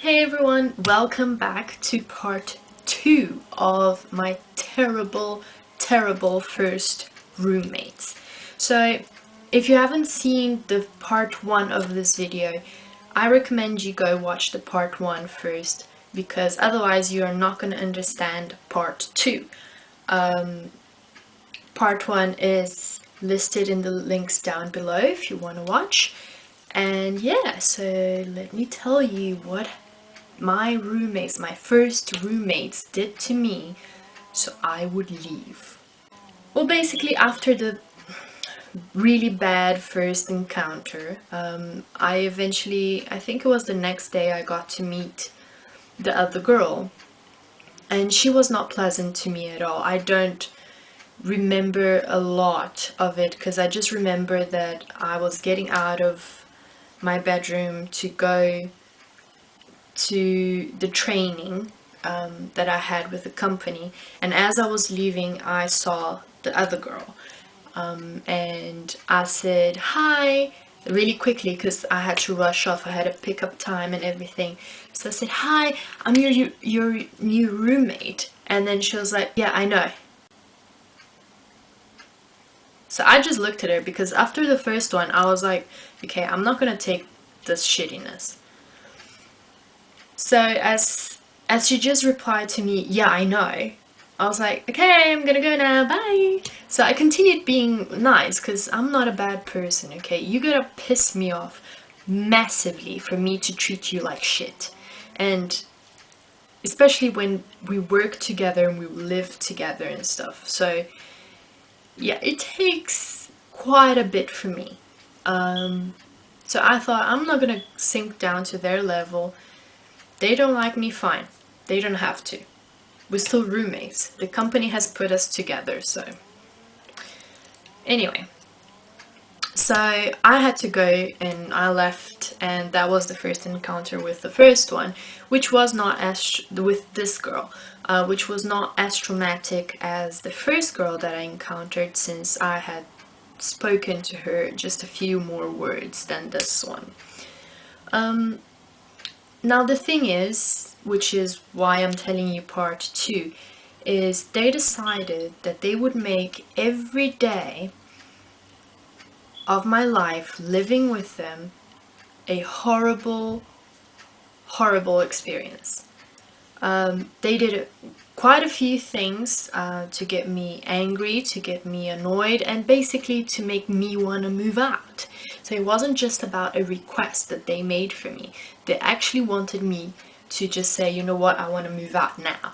Hey everyone, welcome back to part 2 of my terrible first roommates. So if you haven't seen the part 1 of this video, I recommend you go watch the part 1 first because otherwise you are not going to understand part 2. Part 1 is listed in the links down below if you want to watch. And yeah, so let me tell you what my first roommates did to me so I would leave. Well, basically, after the really bad first encounter, I think it was the next day, I got to meet the other girl. And she was not pleasant to me at all. I don't remember a lot of it because I just remember that I was getting out of my bedroom to go to the training that I had with the company, and as I was leaving I saw the other girl, and I said hi really quickly because I had to rush off. I had a pickup time and everything, so I said, hi, I'm your new roommate. And then she was like, yeah, I know. So I just looked at her because after the first one I was like, okay, I'm not gonna take this shittiness. So as she just replied to me, yeah, I know, I was like, okay, I'm gonna go now, bye. So I continued being nice because I'm not a bad person, okay? You gotta piss me off massively for me to treat you like shit. And especially when we work together and we live together and stuff. So yeah, it takes quite a bit for me. So I thought, I'm not gonna sink down to their level. They don't like me, fine. They don't have to. We're still roommates. The company has put us together, so. Anyway, so I had to go and I left, and that was the first encounter with the first one, which was not as, with this girl, which was not as traumatic as the first girl that I encountered, since I had spoken to her just a few more words than this one. Now the thing is, which is why I'm telling you part 2, is they decided that they would make every day of my life living with them a horrible experience. They did quite a few things to get me angry, to get me annoyed, and basically to make me want to move out. So it wasn't just about a request that they made for me. They actually wanted me to just say, you know what, I want to move out now.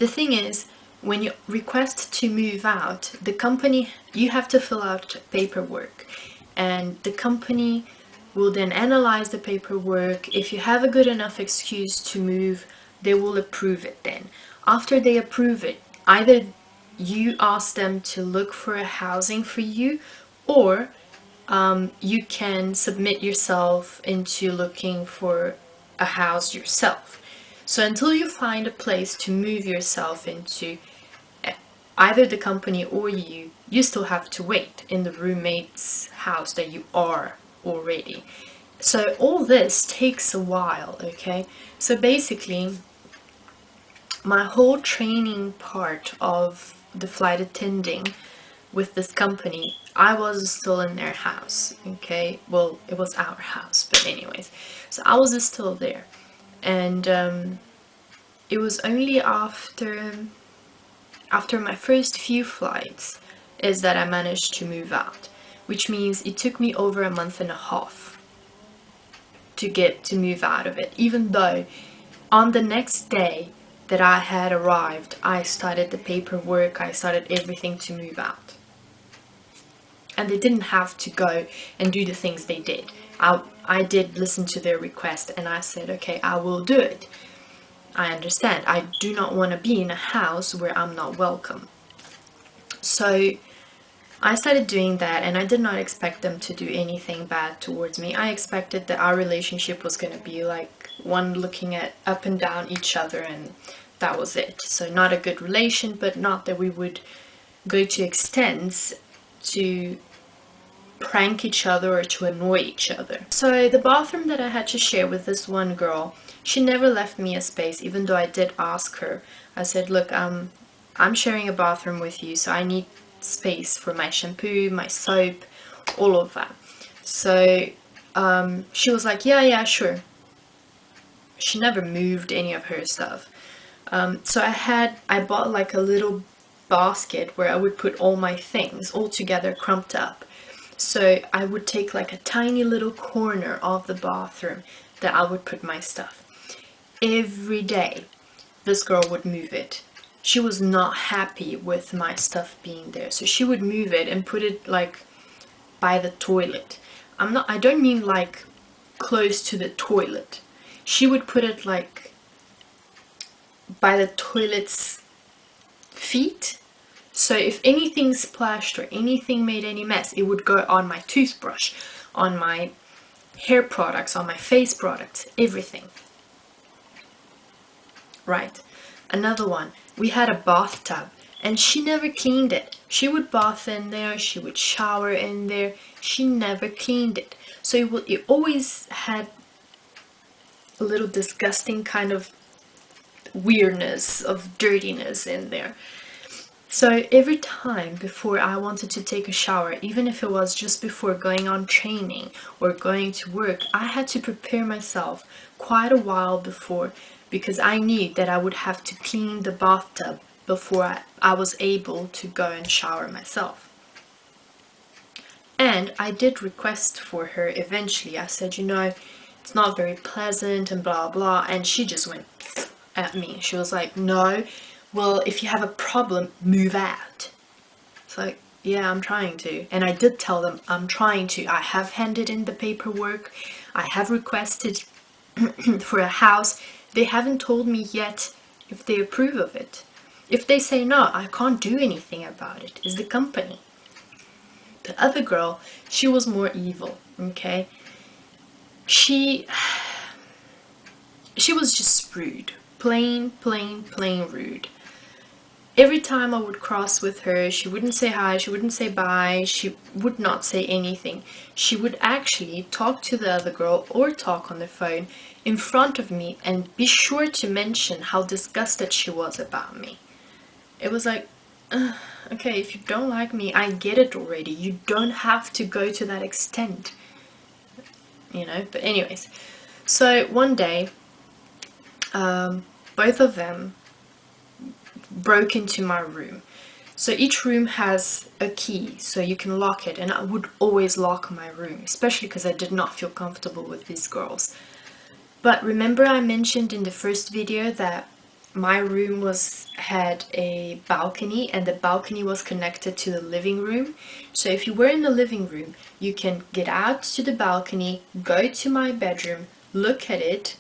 The thing is, when you request to move out, the company, you have to fill out paperwork, and the company will then analyze the paperwork. If you have a good enough excuse to move, they will approve it then. After they approve it, either you ask them to look for a housing for you, or you can submit yourself into looking for a house yourself. So until you find a place to move yourself into, either the company or you still have to wait in the roommate's house that you are already. So all this takes a while, okay? So basically, my whole training part of the flight attending with this company, I was still in their house, okay? Well, it was our house, but anyways. So I was still there. And it was only after my first few flights is that I managed to move out, which means it took me over a month and a half to move out of it, even though on the next day that I had arrived, I started the paperwork, I started everything to move out. And they didn't have to go and do the things they did. I did listen to their request, and I said, okay, I will do it. I understand. I do not want to be in a house where I'm not welcome. So I started doing that, and I did not expect them to do anything bad towards me. I expected that our relationship was going to be like one looking at up and down each other, and that was it. So not a good relation, but not that we would go to extents to prank each other or to annoy each other. So the bathroom that I had to share with this one girl, she never left me a space, even though I did ask her. I said, look, I'm sharing a bathroom with you, so I need space for my shampoo, my soap, all of that. So she was like, yeah, sure. She never moved any of her stuff. So I bought like a little basket where I would put all my things all together crumped up. So I would take like a tiny little corner of the bathroom that I would put my stuff. Every day this girl would move it. She was not happy with my stuff being there, so she would move it and put it like by the toilet. I don't mean like close to the toilet. She would put it like by the toilet's feet. So if anything splashed or anything made any mess, it would go on my toothbrush, on my hair products, on my face products, everything. Right. Another one, we had a bathtub and she never cleaned it. She would bath in there, she would shower in there, she never cleaned it. So it always had a little disgusting kind of weirdness of dirtiness in there. So every time before I wanted to take a shower, even if it was just before going on training or going to work, I had to prepare myself quite a while before, because I knew that I would have to clean the bathtub before I was able to go and shower myself. And I did request for her eventually. I said, you know, it's not very pleasant and blah blah, and she just went at me. She was like, no, well, if you have a problem, move out. It's like, yeah, I'm trying to. And I did tell them I'm trying to. I have handed in the paperwork. I have requested for a house. They haven't told me yet if they approve of it. If they say no, I can't do anything about it. It's the company. The other girl, she was more evil, okay? She was just rude. Plain rude. Every time I would cross with her, she wouldn't say hi, she wouldn't say bye, she would not say anything. She would actually talk to the other girl or talk on the phone in front of me and be sure to mention how disgusted she was about me. It was like, okay, if you don't like me, I get it already. You don't have to go to that extent, you know. But anyways, so one day, both of them broke into my room. So each room has a key, so you can lock it, and I would always lock my room, especially because I did not feel comfortable with these girls. But remember I mentioned in the first video that my room had a balcony, and the balcony was connected to the living room. So if you were in the living room, you can get out to the balcony, go to my bedroom, look at it,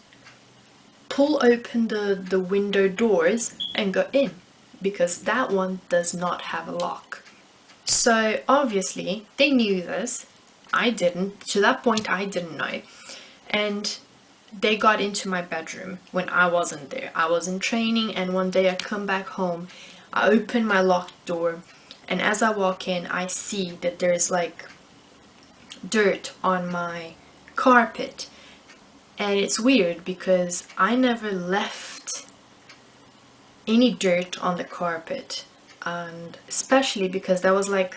pull open the window doors and go in, because that one does not have a lock. So obviously they knew this. I didn't. To that point I didn't know. And they got into my bedroom when I wasn't there. I was in training, and one day I come back home, I open my locked door, and as I walk in I see that there's like dirt on my carpet. And it's weird because I never left any dirt on the carpet, and especially because that was like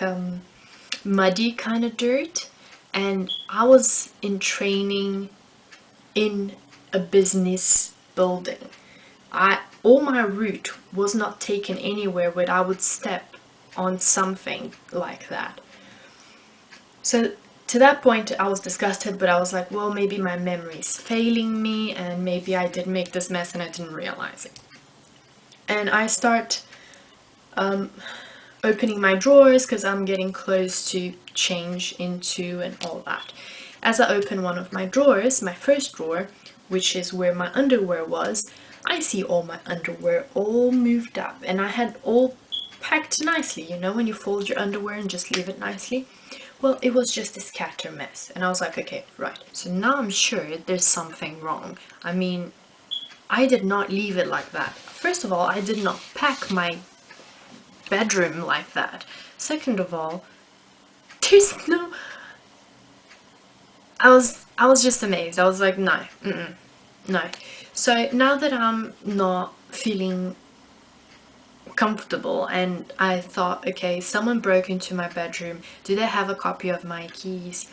muddy kind of dirt, and I was in training in a business building. All my route was not taken anywhere where I would step on something like that. So to that point I was disgusted, but I was like, well, maybe my memory is failing me, and maybe I did make this mess and I didn't realize it. And I start opening my drawers because I'm getting close to change into and all that. As I open one of my drawers, my first drawer, which is where my underwear was, I see all my underwear all moved up, and I had all packed nicely, you know, when you fold your underwear and just leave it nicely. Well, it was just a scatter mess, and I was like, okay, right, so now I'm sure there's something wrong. I mean, I did not leave it like that. First of all, I did not pack my bedroom like that. Second of all, there's I was just amazed. I was like, no, no. So now that I'm not feeling comfortable and I thought, okay, someone broke into my bedroom, do they have a copy of my keys?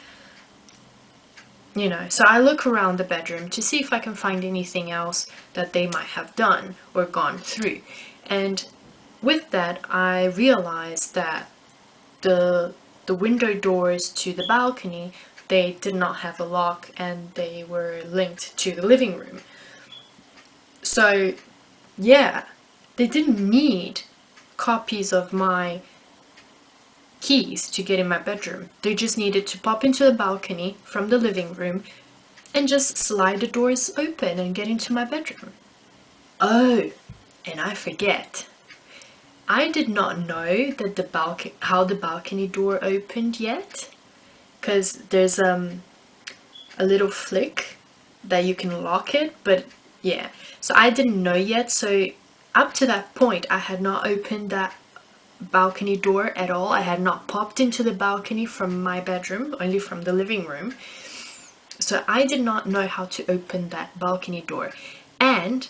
You know, so I look around the bedroom to see if I can find anything else that they might have done or gone through. And with that, I realized that the window doors to the balcony, they did not have a lock and they were linked to the living room. So yeah, they didn't need copies of my keys to get in my bedroom. They just needed to pop into the balcony from the living room and just slide the doors open and get into my bedroom. Oh, and I forget. I did not know that how the balcony door opened yet, because there's a little flick that you can lock it, but yeah. So I didn't know yet, so up to that point I had not opened that balcony door at all. I had not popped into the balcony from my bedroom, only from the living room. So I did not know how to open that balcony door. And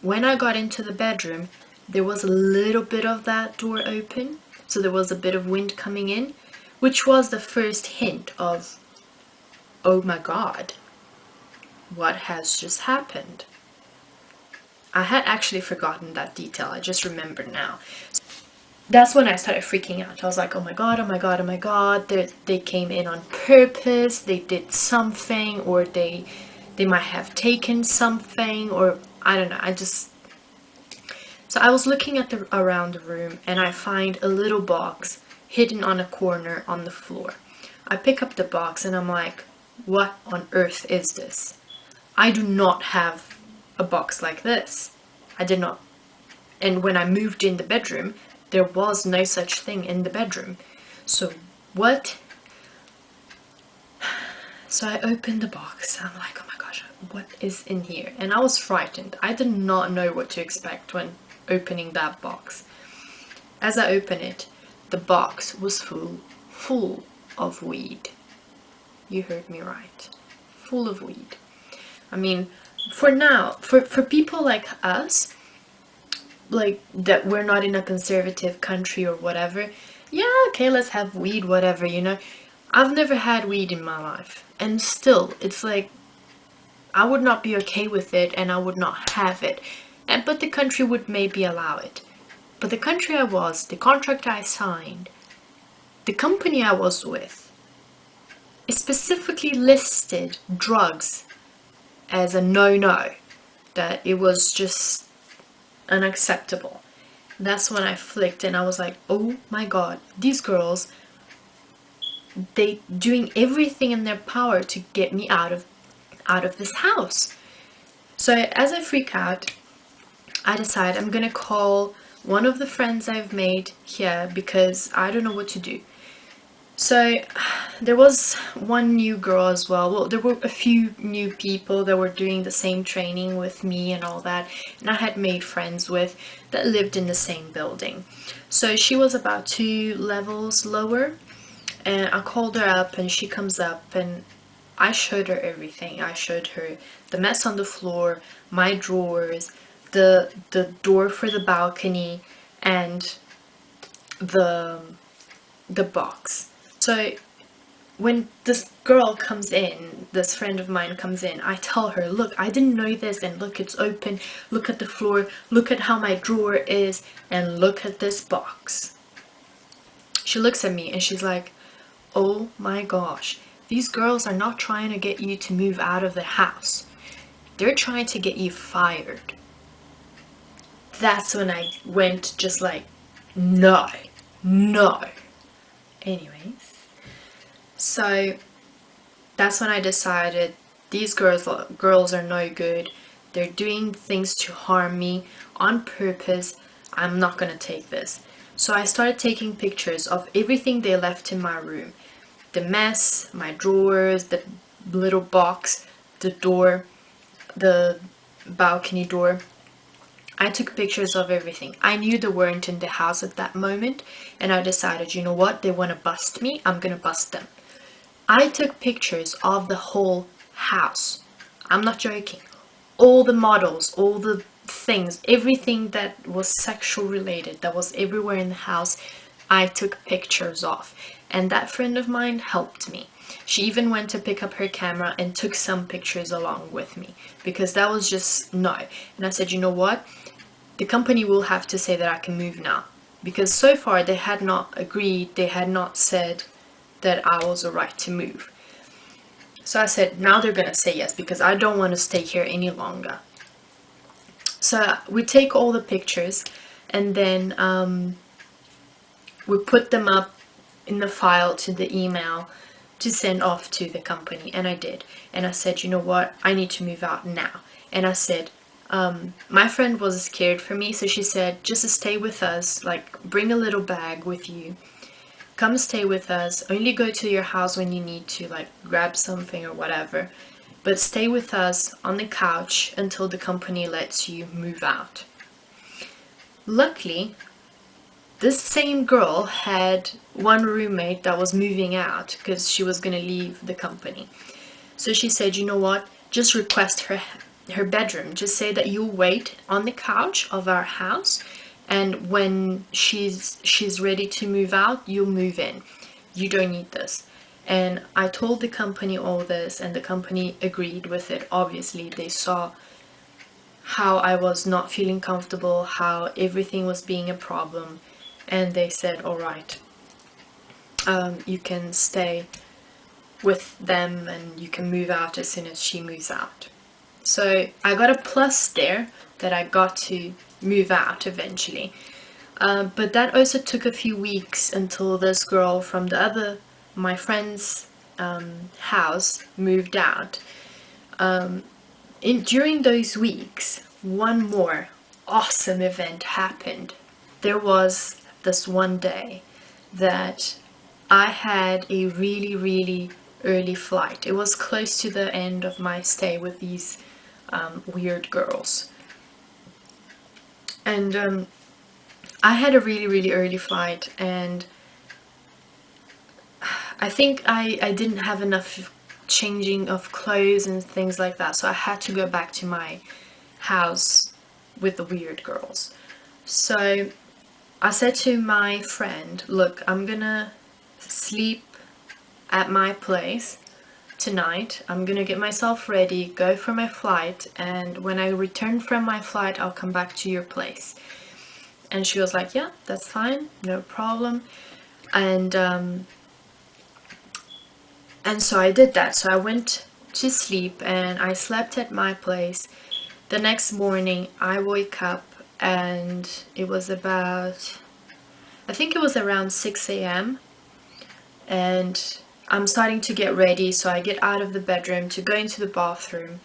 when I got into the bedroom, there was a little bit of that door open, so there was a bit of wind coming in, which was the first hint of, oh my god, what has just happened? I had actually forgotten that detail, I just remembered now. That's when I started freaking out. I was like, oh my god, oh my god, oh my god, they came in on purpose, they did something, or they might have taken something, or I don't know, so I was looking at around the room and I find a little box hidden on a corner on the floor. I pick up the box and I'm like, what on earth is this? I do not have a box like this. I did not. And when I moved in the bedroom, there was no such thing in the bedroom. So what? So I opened the box. I'm like, oh my gosh, what is in here? And I was frightened. I did not know what to expect when opening that box. As I opened it, the box was full of weed. You heard me right. Full of weed. I mean, for people like us, like that we're not in a conservative country or whatever, yeah, okay, let's have weed, whatever, you know. I've never had weed in my life, and still, it's like, I would not be okay with it and I would not have it. But the country would maybe allow it. But the country I was, the contract I signed, the company I was with, it specifically listed drugs as a no-no, that it was just unacceptable. That's when I flicked and I was like, oh my god, these girls, they doing everything in their power to get me out of this house. So as I freak out, I decide I'm gonna call one of the friends I've made here because I don't know what to do. So there was one new girl as well. Well, there were a few new people that were doing the same training with me and all that, and I had made friends with that lived in the same building. So she was about 2 levels lower, and I called her up and she comes up and I showed her everything. I showed her the mess on the floor, my drawers, the door for the balcony, and the box. So when this girl comes in, this friend of mine comes in, I tell her, look, I didn't know this, and look, it's open, look at the floor, look at how my drawer is, and look at this box. She looks at me and she's like, oh my gosh, these girls are not trying to get you to move out of the house. They're trying to get you fired. That's when I went just like, no, no. Anyways, so that's when I decided these girls are no good. They're doing things to harm me on purpose. I'm not gonna take this. So I started taking pictures of everything they left in my room. The mess, my drawers, the little box, the door, the balcony door. I took pictures of everything. I knew they weren't in the house at that moment, and I decided, you know what, they want to bust me, I'm gonna bust them. I took pictures of the whole house. I'm not joking. All the models, all the things, everything that was sexual related, that was everywhere in the house, I took pictures of. And that friend of mine helped me. She even went to pick up her camera and took some pictures along with me, because that was just no. And I said, you know what? The company will have to say that I can move now. Because so far they had not agreed, they had not said that I was alright to move. So I said, now they're gonna say yes, because I don't want to stay here any longer. So we take all the pictures, and then we put them up in the file to the email to send off to the company, and I did. And I said, you know what, I need to move out now. And I said, my friend was scared for me, so she said, just stay with us, like bring a little bag with you, come stay with us, only go to your house when you need to, like grab something or whatever, but stay with us on the couch until the company lets you move out. Luckily, this same girl had one roommate that was moving out because she was going to leave the company. So she said, you know what, just request her bedroom. Just say that you'll wait on the couch of our house, and when she's ready to move out, you'll move in. You don't need this. And I told the company all this, and the company agreed with it. Obviously, they saw how I was not feeling comfortable, how everything was being a problem, and they said, all right, you can stay with them and you can move out as soon as she moves out. So I got a plus there, that I got to move out eventually. But that also took a few weeks until this girl from my friend's house moved out. During those weeks, one more awesome event happened. There was this one day that I had a really, really early flight. It was close to the end of my stay with these weird girls. And I had a really, really early flight, and I think I didn't have enough changing of clothes and things like that, so I had to go back to my house with the weird girls. So I said to my friend, look, I'm gonna sleep at my place tonight. I'm gonna get myself ready, go for my flight, and when I return from my flight, I'll come back to your place. And she was like, yeah, that's fine, no problem. And so I did that. So I went to sleep and I slept at my place. The next morning I woke up and it was about, I think it was around 6 a.m. and I'm starting to get ready, so I get out of the bedroom to go into the bathroom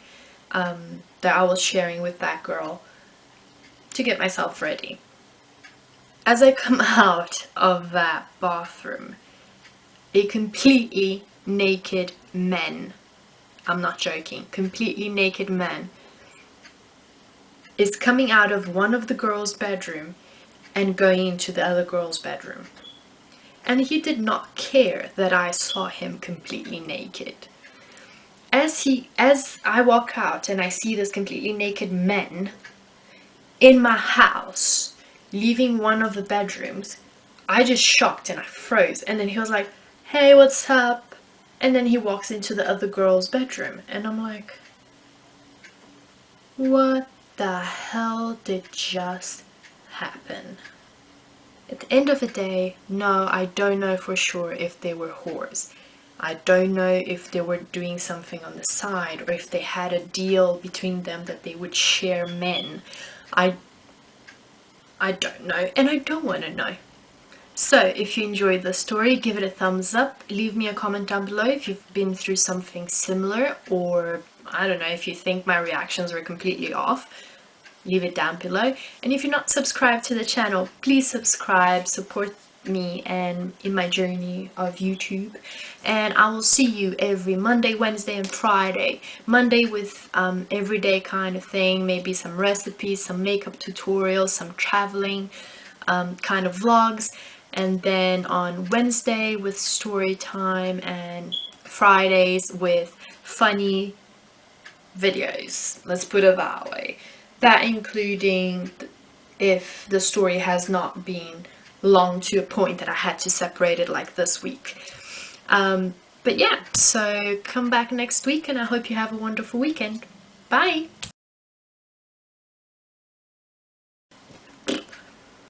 that I was sharing with that girl to get myself ready. As I come out of that bathroom, a completely naked man, I'm not joking, completely naked man is coming out of one of the girls' bedroom and going into the other girl's bedroom. And he did not care that I saw him completely naked. As I walk out and I see this completely naked man in my house, leaving one of the bedrooms, I just shocked and I froze. And then he was like, hey, what's up? And then he walks into the other girl's bedroom. And I'm like, what the hell did just happen? At the end of the day, no, I don't know for sure if they were whores. I don't know if they were doing something on the side, or if they had a deal between them that they would share men. I don't know, and I don't want to know. So, if you enjoyed the story, give it a thumbs up, leave me a comment down below if you've been through something similar, or I don't know, if you think my reactions were completely off. Leave it down below. And if you're not subscribed to the channel, please subscribe, support me and in my journey of YouTube. And I will see you every Monday, Wednesday and Friday. Monday with everyday kind of thing, maybe some recipes, some makeup tutorials, some traveling kind of vlogs. And then on Wednesday with story time and Fridays with funny videos, let's put it that way. That including if the story has not been long to a point that I had to separate it like this week. But yeah, so come back next week and I hope you have a wonderful weekend. Bye!